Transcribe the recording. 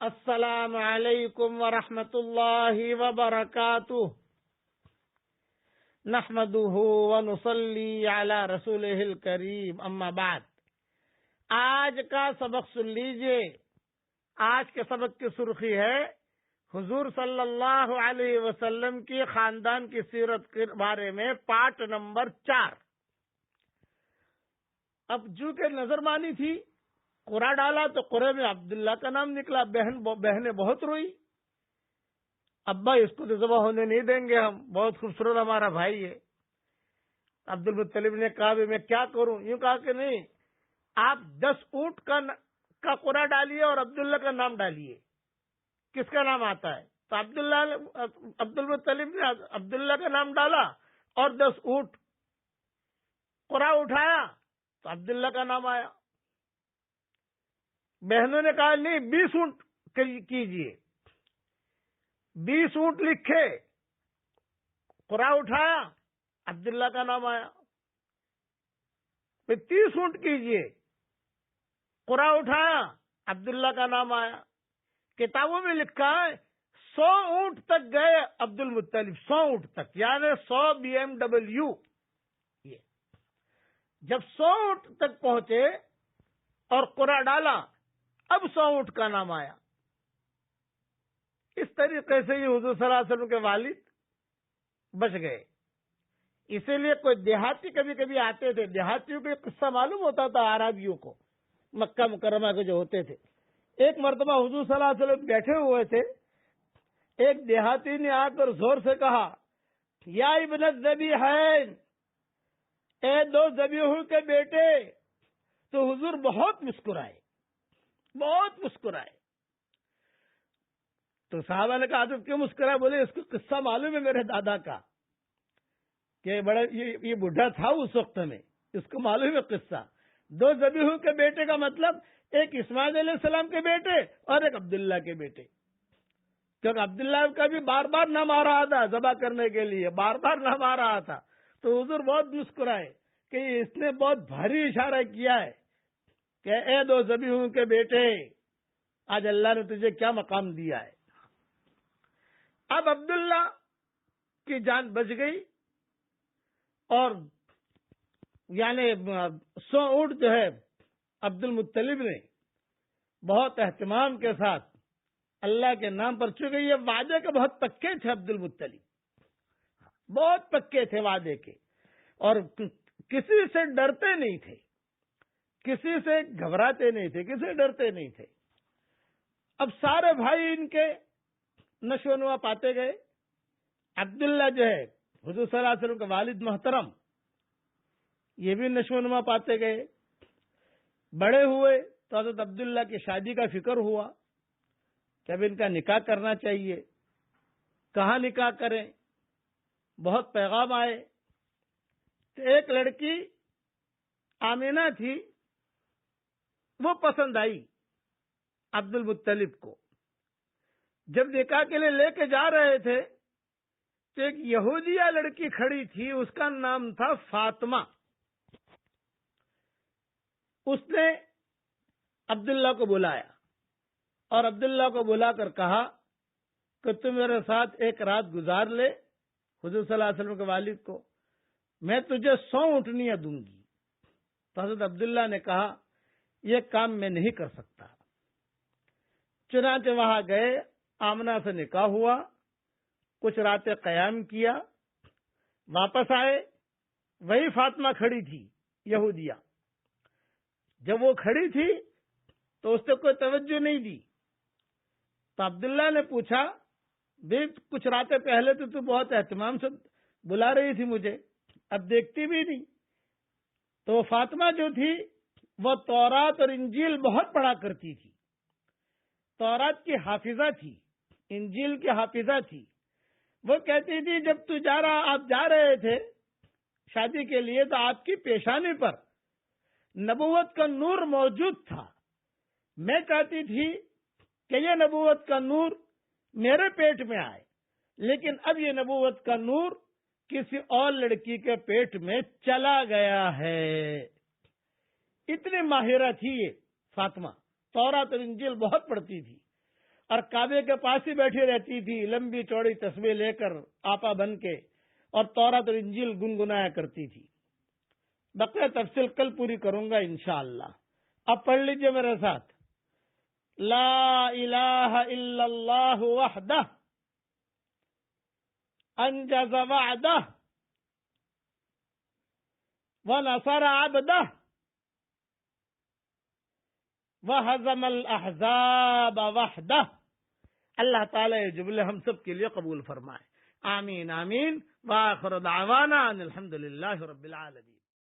السلام علیکم ورحمۃ اللہ وبرکاتہ نحمده ونصلی علی رسولہ الکریم اما بعد۔ آج کا سبق سن لیجئے۔ آج کے سبق کی سرخی ہے حضور صلی اللہ علیہ وسلم کی خاندان کی سیرت کے بارے میں پارٹ نمبر 4۔ اب جو کہ نظر مانی تھی، قرآن ڈالا تو قرآن میں عبداللہ کا نام نکلا۔ بہنیں بہت روئی، ابا اس کو تو ذبح ہونے نہیں دیں گے، ہم بہت خوبصورت ہمارا بھائی ہے۔ عبد المطلب نے کہا بھی میں کیا کروں؟ یوں کہا کہ نہیں، آپ 10 اونٹ کا قرآن ڈالیے اور عبداللہ کا نام ڈالیے، کس کا نام آتا ہے؟ تو عبد المطلب نے عبداللہ کا نام ڈالا اور 10 اونٹ قرآن اٹھایا تو عبداللہ کا نام آیا۔ بہنوں نے کہا نہیں 20 اونٹ کیجئے، 20 اونٹ لکھے، قرآن اٹھایا، عبداللہ کا نام آیا۔ پھر 30 اونٹ کیجئے، قرآن اٹھایا، عبداللہ کا نام آیا۔ کتابوں میں لکھا ہے 100 اونٹ تک گئے عبد المطلب، 100 اونٹ تک، یعنی 100 BMW۔ یہ جب 100 اونٹ تک پہنچے اور قرآن ڈالا، اب 100 اونٹ کا نام آیا۔ اس طریقے سے یہ حضور صلی اللہ علیہ وسلم کے والد بچ گئے۔ اسی لیے کوئی دیہاتی کبھی کبھی آتے تھے، دیہاتیوں کو قصہ معلوم ہوتا تھا، عربیوں کو، مکہ مکرمہ کے جو ہوتے تھے۔ ایک مرتبہ حضور صلی اللہ علیہ وسلم بیٹھے ہوئے تھے، ایک دیہاتی نے آ کر زور سے کہا یا ابن الذبیحین، اے 2 ذبیحوں کے بیٹے۔ تو حضور بہت مسکرائے، بہت مسکرائے۔ تو صحابہ نے کہا تم کیوں مسکرائے؟ بولے اس کو قصہ معلوم ہے میرے دادا کا، کہ بڑا یہ بڈھا تھا اس وقت میں، اس کو معلوم ہے قصہ۔ 2 ذبیحوں کے بیٹے کا مطلب ایک اسماعیل علیہ السلام کے بیٹے اور ایک عبداللہ کے بیٹے، کیونکہ عبداللہ کا بھی بار بار نام آ رہا تھا ذبح کرنے کے لیے، بار بار نام آ رہا تھا۔ تو حضور بہت مسکرائے کہ اس نے بہت بھاری اشارہ کیا ہے کہ اے 2 ذبیحوں کے بیٹے، آج اللہ نے تجھے کیا مقام دیا ہے۔ اب عبداللہ کی جان بچ گئی، اور یعنی 100 اونٹ جو ہے عبد المطلب نے بہت اہتمام کے ساتھ اللہ کے نام پر، چونکہ یہ وعدے کے بہت پکے تھے عبد المطلب، بہت پکے تھے وعدے کے، اور کسی سے ڈرتے نہیں تھے، کسی سے گھبراتے نہیں تھے، کسی سے ڈرتے نہیں تھے۔ اب سارے بھائی ان کے نشو و نما پاتے گئے۔ عبداللہ جو ہے حضور صلی اللہ علیہ وسلم کا والد محترم، یہ بھی نشو و نما پاتے گئے۔ بڑے ہوئے تو حضرت عبداللہ کی شادی کا فکر ہوا کہ اب ان کا نکاح کرنا چاہیے، کہاں نکاح کریں؟ بہت پیغام آئے۔ تو ایک لڑکی آمینہ تھی، وہ پسند آئی عبد المطلب کو۔ جب نکاح کے لیے لے کے جا رہے تھے تو ایک یہودیہ لڑکی کھڑی تھی، اس کا نام تھا فاطمہ۔ اس نے عبداللہ کو بلایا اور عبداللہ کو بلا کر کہا کہ تم میرے ساتھ ایک رات گزار لے، حضور صلی اللہ علیہ وسلم کے والد کو، میں تجھے 100 اونٹنیاں دوں گی۔ تو حضرت عبداللہ نے کہا یہ کام میں نہیں کر سکتا۔ چنانچہ وہاں گئے، آمنہ سے نکاح ہوا، کچھ راتیں قیام کیا، واپس آئے، وہی فاطمہ کھڑی تھی یہودیہ۔ جب وہ کھڑی تھی تو اس نے کوئی توجہ نہیں دی۔ تو عبداللہ نے پوچھا بھی کچھ راتیں پہلے تو بہت اہتمام سے بلا رہی تھی مجھے، اب دیکھتی بھی نہیں۔ تو وہ فاطمہ جو تھی وہ تورات اور انجیل بہت پڑھا کرتی تھی، تورات کی حافظہ تھی، انجیل کی حافظہ تھی۔ وہ کہتی تھی جب آپ جا رہے تھے شادی کے لیے تو آپ کی پیشانی پر نبوت کا نور موجود تھا۔ میں چاہتی تھی کہ یہ نبوت کا نور میرے پیٹ میں آئے، لیکن اب یہ نبوت کا نور کسی اور لڑکی کے پیٹ میں چلا گیا ہے۔ اتنی ماہرہ تھی یہ فاطمہ، تورات اور انجیل بہت پڑھتی تھی۔ اور کعبے کے پاس ہی بیٹھی رہتی تھی، لمبی چوڑی تسبیح لے کر آپا بن کے، اور تورات اور انجیل گنگنایا کرتی تھی۔ بقیہ تفصیل کل پوری کروں گا انشاءاللہ۔ اب پڑھ لیجئے میرے ساتھ، لا الہ الا اللہ وحدہ انجز وعدہ ونصر عبدہ وہزم الاحزاب وحدہ۔ اللہ تعالیٰ یہ جملے ہم سب کے لیے قبول فرمائے، آمین آمین، وآخر دعوانا ان الحمد للہ رب العالمین۔